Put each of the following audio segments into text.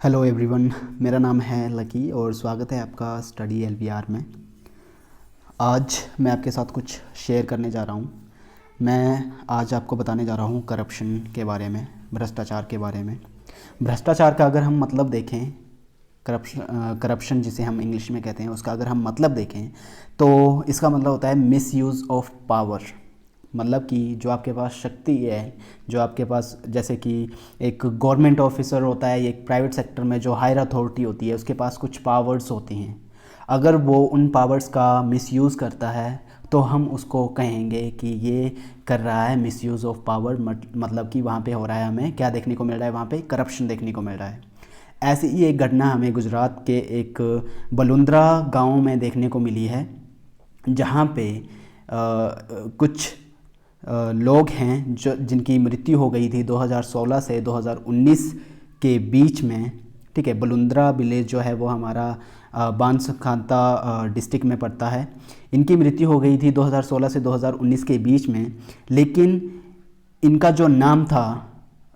Hello everyone, मेरा नाम है लकी और स्वागत है आपका स्टडी एलवीआर में। आज मैं आपके साथ कुछ शेयर करने जा रहा हूँ। मैं आज आपको बताने जा रहा हूँ करप्शन के बारे में, भ्रष्टाचार के बारे में। भ्रष्टाचार का अगर हम मतलब देखें, करप्शन जिसे हम इंग्लिश में कहते हैं, उसका अगर हम मतलब देखें तो इसका मतलब होता है मिसयूज़ ऑफ पावर। मतलब कि जो आपके पास शक्ति है, जो आपके पास, जैसे कि एक गवर्नमेंट ऑफिसर होता है, एक प्राइवेट सेक्टर में जो हायर अथॉरिटी होती है, उसके पास कुछ पावर्स होती हैं। अगर वो उन पावर्स का मिसयूज़ करता है तो हम उसको कहेंगे कि ये कर रहा है मिसयूज़ ऑफ पावर। मतलब कि वहाँ पे हो रहा है, हमें क्या देखने को मिल रहा है, वहाँ पे करप्शन देखने को मिल रहा है। ऐसी ही एक घटना हमें गुजरात के एक बलुंद्रा गांव में देखने को मिली है, जहाँ पे कुछ लोग हैं जो जिनकी मृत्यु हो गई थी 2016 से 2019 के बीच में। ठीक है, बलुंद्रा विलेज जो है वो हमारा बांसखाता डिस्ट्रिक्ट में पड़ता है। इनकी मृत्यु हो गई थी 2016 से 2019 के बीच में, लेकिन इनका जो नाम था,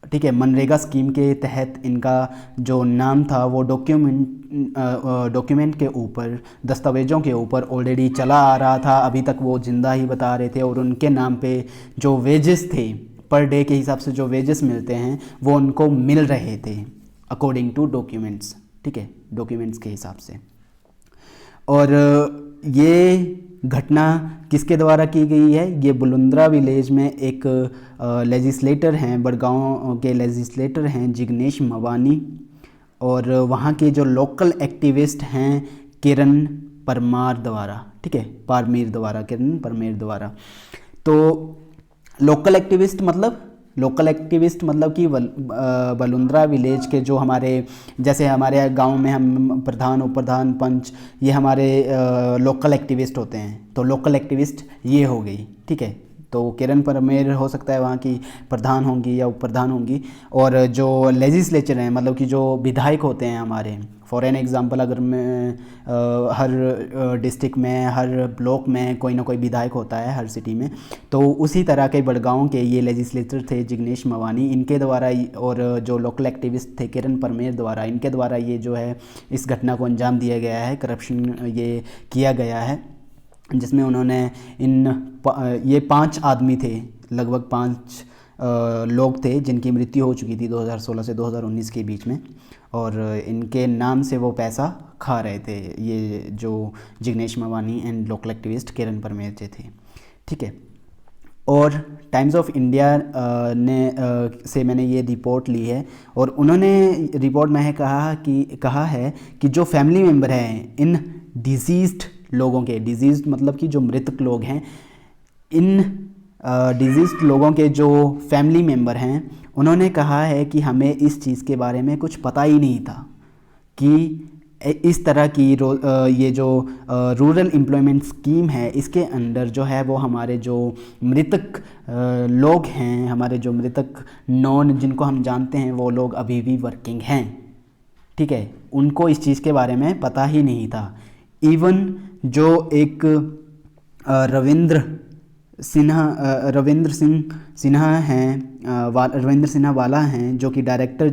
ठीक है, मनरेगा स्कीम के तहत इनका जो नाम था वो डॉक्यूमेंट के ऊपर, दस्तावेज़ों के ऊपर ऑलरेडी चला आ रहा था। अभी तक वो ज़िंदा ही बता रहे थे और उनके नाम पे जो वेजेस थे, पर डे के हिसाब से जो वेजेस मिलते हैं वो उनको मिल रहे थे अकॉर्डिंग टू डॉक्यूमेंट्स। ठीक है, डॉक्यूमेंट्स के हिसाब से। और ये घटना किसके द्वारा की गई है? ये बुलुंद्रा विलेज में एक लेजिस्लेटर हैं, बड़गांव के लेजिस्लेटर हैं जिग्नेश मवानी, और वहाँ के जो लोकल एक्टिविस्ट हैं किरण परमार द्वारा। ठीक है, किरण परमेर द्वारा। तो लोकल एक्टिविस्ट मतलब कि बलुंद्रा विलेज के जो हमारे, जैसे हमारे गांव में हम प्रधान, उप प्रधान, पंच, ये हमारे लोकल एक्टिविस्ट होते हैं। तो लोकल एक्टिविस्ट ये हो गई। ठीक है, तो किरण परमेर हो सकता है वहाँ की प्रधान होंगी या उप प्रधान होंगी। और जो लेजिस्लेचर हैं, मतलब कि जो विधायक होते हैं हमारे, फॉर एन एग्जांपल, अगर मैं हर डिस्ट्रिक्ट में, हर ब्लॉक में कोई ना कोई विधायक होता है हर सिटी में, तो उसी तरह के बड़गांव के ये लेजिस्लेटर थे जिग्नेश मवानी, इनके द्वारा, और जो लोकल एक्टिविस्ट थे किरण परमेर द्वारा, इनके द्वारा ये जो है इस घटना को अंजाम दिया गया है, करप्शन ये किया गया है, जिसमें उन्होंने ये 5 आदमी थे, लगभग 5 लोग थे जिनकी मृत्यु हो चुकी थी 2016 से 2019 के बीच में, और इनके नाम से वो पैसा खा रहे थे, ये जो जिग्नेश मवानी एंड लोकल एक्टिविस्ट किरण परमेर थे। ठीक है, और टाइम्स ऑफ इंडिया से मैंने ये रिपोर्ट ली है, और उन्होंने रिपोर्ट में कहा है कि जो फैमिली मेम्बर हैं इन डिजीज़्ड लोगों के, डिजीज़ मतलब कि जो मृतक लोग हैं, इन डिजीज़्ड लोगों के जो फैमिली मेम्बर हैं, उन्होंने कहा है कि हमें इस चीज़ के बारे में कुछ पता ही नहीं था कि इस तरह की ये जो रूरल एम्प्लॉयमेंट स्कीम है, इसके अंडर जो है वो हमारे जो मृतक लोग हैं, हमारे जो मृतक नॉन जिनको हम जानते हैं, वो लोग अभी भी वर्किंग हैं। ठीक है, उनको इस चीज़ के बारे में पता ही नहीं था। इवन जो एक रविंद्र सिन्हा वाला हैं, जो कि डायरेक्टर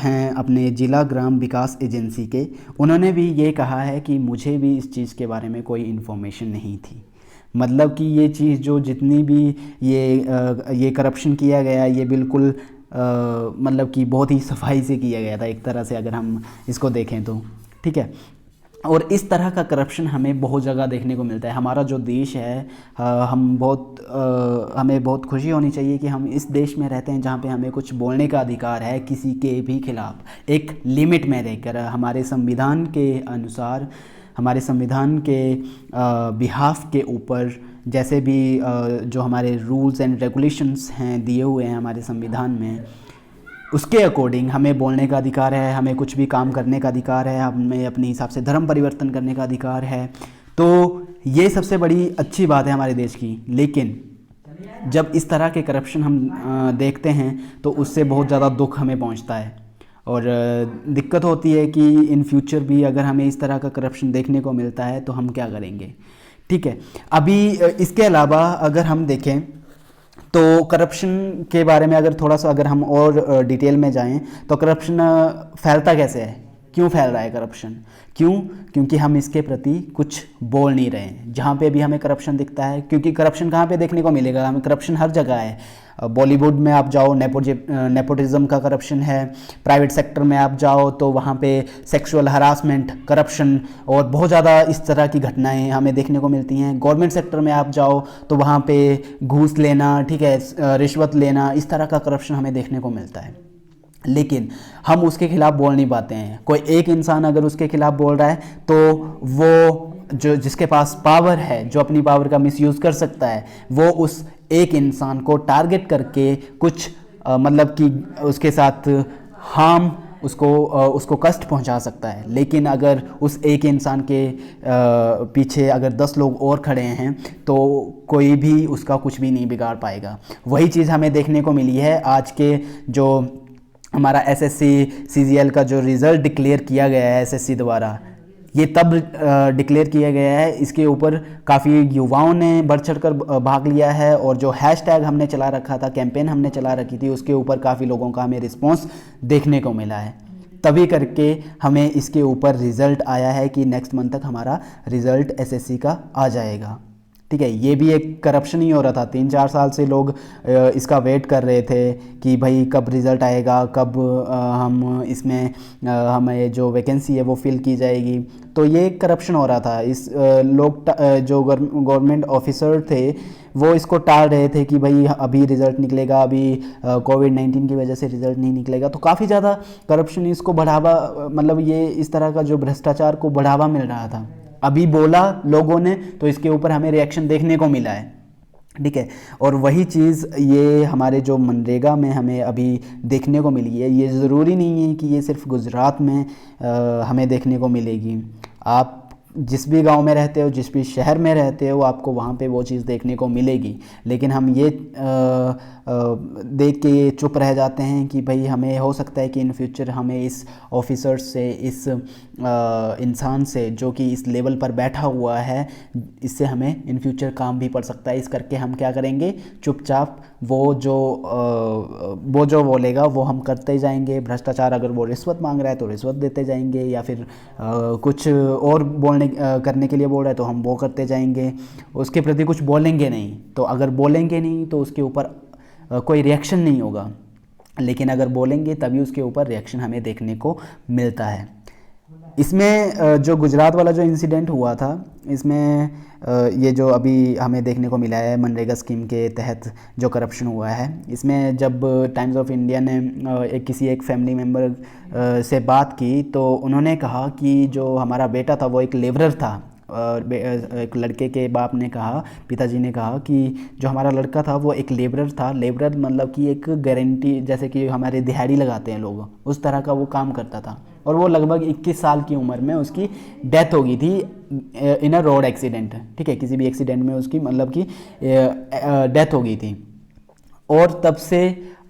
हैं अपने जिला ग्राम विकास एजेंसी के, उन्होंने भी ये कहा है कि मुझे भी इस चीज़ के बारे में कोई इन्फॉर्मेशन नहीं थी। मतलब कि ये चीज़ जो जितनी भी ये करप्शन किया गया, ये बिल्कुल मतलब कि बहुत ही सफाई से किया गया था, एक तरह से अगर हम इसको देखें तो। ठीक है, और इस तरह का करप्शन हमें बहुत जगह देखने को मिलता है। हमारा जो देश है, हमें बहुत खुशी होनी चाहिए कि हम इस देश में रहते हैं जहाँ पे हमें कुछ बोलने का अधिकार है किसी के भी खिलाफ, एक लिमिट में रहकर। हमारे संविधान के अनुसार, हमारे संविधान के बिहाफ के ऊपर, जैसे भी जो हमारे रूल्स एंड रेगुलेशंस हैं दिए हुए हैं हमारे संविधान में, उसके अकॉर्डिंग हमें बोलने का अधिकार है, हमें कुछ भी काम करने का अधिकार है, हमें अपने हिसाब से धर्म परिवर्तन करने का अधिकार है। तो ये सबसे बड़ी अच्छी बात है हमारे देश की। लेकिन जब इस तरह के करप्शन हम देखते हैं तो उससे बहुत ज़्यादा दुख हमें पहुंचता है, और दिक्कत होती है कि इन फ्यूचर भी अगर हमें इस तरह का करप्शन देखने को मिलता है तो हम क्या करेंगे। ठीक है, अभी इसके अलावा अगर हम देखें तो करप्शन के बारे में अगर थोड़ा सा अगर हम और डिटेल में जाएं तो करप्शन फैलता कैसे है, क्यों फैल रहा है करप्शन, क्यों? क्योंकि हम इसके प्रति कुछ बोल नहीं रहे हैं। जहाँ पे भी हमें करप्शन दिखता है, क्योंकि करप्शन कहाँ पे देखने को मिलेगा, हमें करप्शन हर जगह है। बॉलीवुड में आप जाओ नेपोटिज्म का करप्शन है, प्राइवेट सेक्टर में आप जाओ तो वहाँ पे सेक्सुअल हरासमेंट, करप्शन और बहुत ज़्यादा इस तरह की घटनाएं हमें देखने को मिलती हैं। गवर्नमेंट सेक्टर में आप जाओ तो वहाँ पे घूस लेना, ठीक है, रिश्वत लेना, इस तरह का करप्शन हमें देखने को मिलता है। लेकिन हम उसके खिलाफ बोल नहीं पाते हैं। कोई एक इंसान अगर उसके खिलाफ बोल रहा है तो वो जो जिसके पास पावर है, जो अपनी पावर का मिसयूज़ कर सकता है, वो उस एक इंसान को टारगेट करके कुछ मतलब कि उसके साथ हार्म, उसको कष्ट पहुंचा सकता है। लेकिन अगर उस एक इंसान के पीछे अगर 10 लोग और खड़े हैं तो कोई भी उसका कुछ भी नहीं बिगाड़ पाएगा। वही चीज़ हमें देखने को मिली है आज के जो हमारा एसएससी सीजीएल का जो रिज़ल्ट डिक्लेयर किया गया है एसएससी द्वारा, ये तब डिक्लेयर किया गया है। इसके ऊपर काफ़ी युवाओं ने बढ़ चढ़कर भाग लिया है और जो हैशटैग हमने चला रखा था, कैंपेन हमने चला रखी थी, उसके ऊपर काफ़ी लोगों का हमें रिस्पॉन्स देखने को मिला है। तभी करके हमें इसके ऊपर रिज़ल्ट आया है कि नेक्स्ट मंथ तक हमारा रिज़ल्ट एसएससी का आ जाएगा। ठीक है, ये भी एक करप्शन ही हो रहा था। 3-4 साल से लोग इसका वेट कर रहे थे कि भाई कब रिज़ल्ट आएगा, कब हम इसमें हमें जो वैकेंसी है वो फिल की जाएगी। तो ये करप्शन हो रहा था। इस लोग जो गवर्नमेंट ऑफिसर थे वो इसको टाल रहे थे कि भाई अभी रिज़ल्ट निकलेगा, अभी कोविड-19 की वजह से रिज़ल्ट नहीं निकलेगा। तो काफ़ी ज़्यादा करप्शन, इसको बढ़ावा, मतलब ये इस तरह का जो भ्रष्टाचार को बढ़ावा मिल रहा था। अभी बोला लोगों ने तो इसके ऊपर हमें रिएक्शन देखने को मिला है। ठीक है, और वही चीज़ ये हमारे जो मनरेगा में हमें अभी देखने को मिली है। ये ज़रूरी नहीं है कि ये सिर्फ गुजरात में हमें देखने को मिलेगी। आप जिस भी गांव में रहते हो, जिस भी शहर में रहते हो, आपको वहाँ पे वो चीज़ देखने को मिलेगी। लेकिन हम ये देख के चुप रह जाते हैं कि भाई हमें हो सकता है कि इन फ्यूचर हमें इस ऑफिसर से, इस इंसान से जो कि इस लेवल पर बैठा हुआ है, इससे हमें इन फ्यूचर काम भी पड़ सकता है। इस करके हम क्या करेंगे, चुपचाप वो जो बोलेगा वो हम करते जाएंगे। भ्रष्टाचार, अगर वो रिश्वत मांग रहा है तो रिश्वत देते जाएंगे, या फिर कुछ और करने के लिए बोल रहा है तो हम वो करते जाएंगे। उसके प्रति कुछ बोलेंगे नहीं। तो अगर बोलेंगे नहीं तो उसके ऊपर कोई रिएक्शन नहीं होगा, लेकिन अगर बोलेंगे तभी उसके ऊपर रिएक्शन हमें देखने को मिलता है। इसमें जो गुजरात वाला जो इंसिडेंट हुआ था, इसमें ये जो अभी हमें देखने को मिला है मनरेगा स्कीम के तहत जो करप्शन हुआ है, इसमें जब टाइम्स ऑफ इंडिया ने किसी एक फैमिली मेम्बर से बात की तो उन्होंने कहा कि जो हमारा बेटा था वो एक लेबरर था। एक लड़के के बाप ने कहा, पिताजी ने कहा कि जो हमारा लड़का था वो एक लेबरर था। लेबरर मतलब कि एक गारंटी, जैसे कि हमारे दिहाड़ी लगाते हैं लोग, उस तरह का वो काम करता था। और वो लगभग 21 साल की उम्र में उसकी डेथ हो गई थी इन अ रोड एक्सीडेंट। ठीक है, किसी भी एक्सीडेंट में उसकी मतलब कि डेथ हो गई थी। और तब से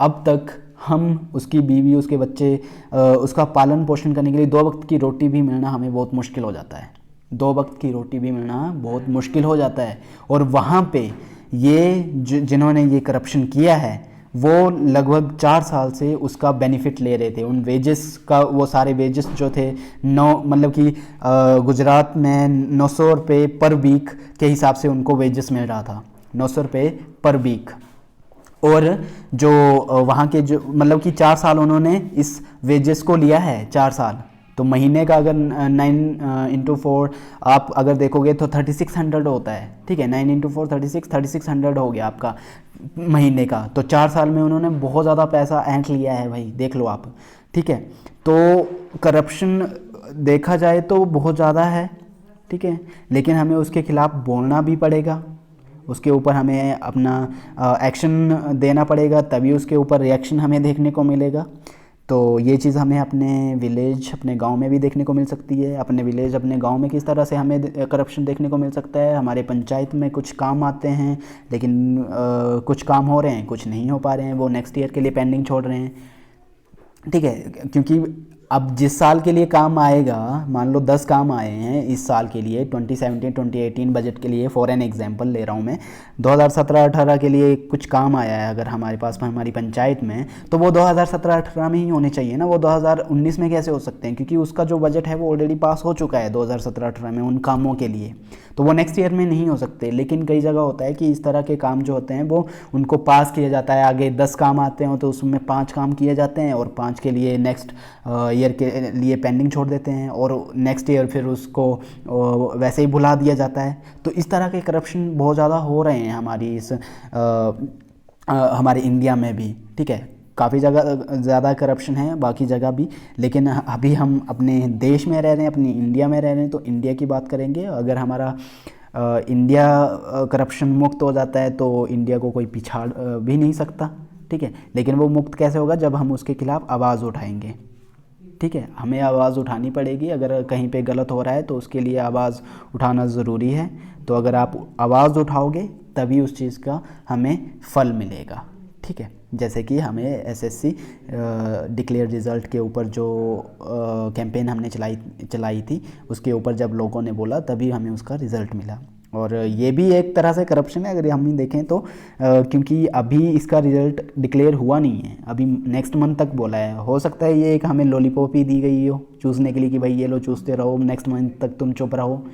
अब तक हम, उसकी बीवी, उसके बच्चे, उसका पालन पोषण करने के लिए 2 वक्त की रोटी भी मिलना हमें बहुत मुश्किल हो जाता है। 2 वक्त की रोटी भी मिलना बहुत मुश्किल हो जाता है। और वहाँ पे ये जिन्होंने ये करप्शन किया है वो लगभग 4 साल से उसका बेनिफिट ले रहे थे। उन वेजेस का, वो सारे वेजेस जो थे, मतलब कि गुजरात में 900 रुपये पर वीक के हिसाब से उनको वेजेस मिल रहा था, 900 रुपये पर वीक। और जो वहाँ के जो मतलब कि 4 साल उन्होंने इस वेजेस को लिया है, 4 साल। तो महीने का अगर 9 × 4 आप अगर देखोगे तो 3600 होता है। ठीक है, 9 × 4 3600 हो गया आपका महीने का। तो 4 साल में उन्होंने बहुत ज़्यादा पैसा ऐंठ लिया है भाई, देख लो आप। ठीक है, तो करप्शन देखा जाए तो बहुत ज़्यादा है। ठीक है, लेकिन हमें उसके खिलाफ बोलना भी पड़ेगा, उसके ऊपर हमें अपना एक्शन देना पड़ेगा, तभी उसके ऊपर रिएक्शन हमें देखने को मिलेगा। तो ये चीज़ हमें अपने विलेज, अपने गांव में भी देखने को मिल सकती है। अपने विलेज, अपने गांव में किस तरह से हमें करप्शन देखने को मिल सकता है। हमारे पंचायत में कुछ काम आते हैं, लेकिन कुछ काम हो रहे हैं, कुछ नहीं हो पा रहे हैं, वो नेक्स्ट ईयर के लिए पेंडिंग छोड़ रहे हैं। ठीक है, क्योंकि अब जिस साल के लिए काम आएगा, मान लो 10 काम आए हैं इस साल के लिए 2017-2018 बजट के लिए, फॉर एन एग्जांपल ले रहा हूँ मैं। 2017-18 के लिए कुछ काम आया है अगर हमारे पास हमारी पंचायत में, तो वो 2017-18 में ही होने चाहिए ना, वो 2019 में कैसे हो सकते हैं, क्योंकि उसका जो बजट है वो ऑलरेडी पास हो चुका है 2017-18 में उन कामों के लिए, तो वो नेक्स्ट ईयर में नहीं हो सकते। लेकिन कई जगह होता है कि इस तरह के काम जो होते हैं वो उनको पास किया जाता है, आगे 10 काम आते हैं तो उसमें 5 काम किए जाते हैं और 5 के लिए नेक्स्ट ईयर के लिए पेंडिंग छोड़ देते हैं, और नेक्स्ट ईयर फिर उसको वैसे ही भुला दिया जाता है। तो इस तरह के करप्शन बहुत ज़्यादा हो रहे हैं हमारी इस हमारे इंडिया में भी, ठीक है। काफ़ी जगह ज़्यादा करप्शन है, बाकी जगह भी, लेकिन अभी हम अपने देश में रह रहे हैं, अपनी इंडिया में रह रहे हैं, तो इंडिया की बात करेंगे। अगर हमारा इंडिया करप्शन मुक्त हो जाता है तो इंडिया को कोई पिछाड़ भी नहीं सकता, ठीक है। लेकिन वो मुक्त कैसे होगा, जब हम उसके खिलाफ आवाज़ उठाएंगे, ठीक है। हमें आवाज़ उठानी पड़ेगी, अगर कहीं पे गलत हो रहा है तो उसके लिए आवाज़ उठाना ज़रूरी है। तो अगर आप आवाज़ उठाओगे तभी उस चीज़ का हमें फल मिलेगा, ठीक है। जैसे कि हमें एसएससी डिक्लेयर रिज़ल्ट के ऊपर जो कैंपेन हमने चलाई थी, उसके ऊपर जब लोगों ने बोला तभी हमें उसका रिज़ल्ट मिला। और ये भी एक तरह से करप्शन है अगर हम देखें तो, क्योंकि अभी इसका रिज़ल्ट डिक्लेयर हुआ नहीं है, अभी नेक्स्ट मंथ तक बोला है। हो सकता है ये एक हमें लॉलीपॉप ही दी गई हो चूसने के लिए कि भाई ये लो चूसते रहो, नेक्स्ट मंथ तक तुम चुप रहो।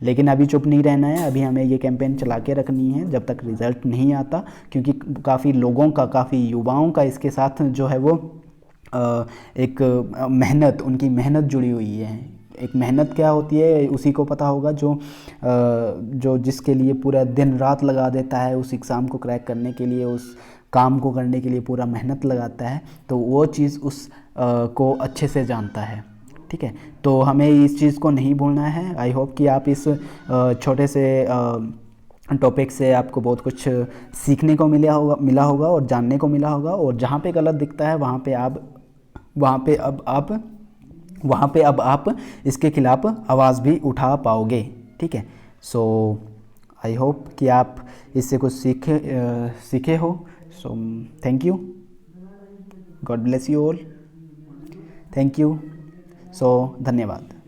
लेकिन अभी चुप नहीं रहना है, अभी हमें ये कैंपेन चला के रखनी है जब तक रिज़ल्ट नहीं आता, क्योंकि काफ़ी लोगों का, काफ़ी युवाओं का इसके साथ जो है वो एक मेहनत, उनकी मेहनत जुड़ी हुई है। एक मेहनत क्या होती है उसी को पता होगा, जो जिसके लिए पूरा दिन रात लगा देता है उस एग्ज़ाम को क्रैक करने के लिए, उस काम को करने के लिए पूरा मेहनत लगाता है, तो वो चीज़ उस को अच्छे से जानता है, ठीक है। तो हमें इस चीज़ को नहीं भूलना है। आई होप कि आप इस छोटे से टॉपिक से आपको बहुत कुछ सीखने को मिला होगा और जानने को मिला होगा, और जहाँ पे गलत दिखता है वहाँ पे अब आप इसके खिलाफ आवाज़ भी उठा पाओगे, ठीक है। सो आई होप कि आप इससे कुछ सीखे हो। So thank you, God bless you all, thank you. So धन्यवाद।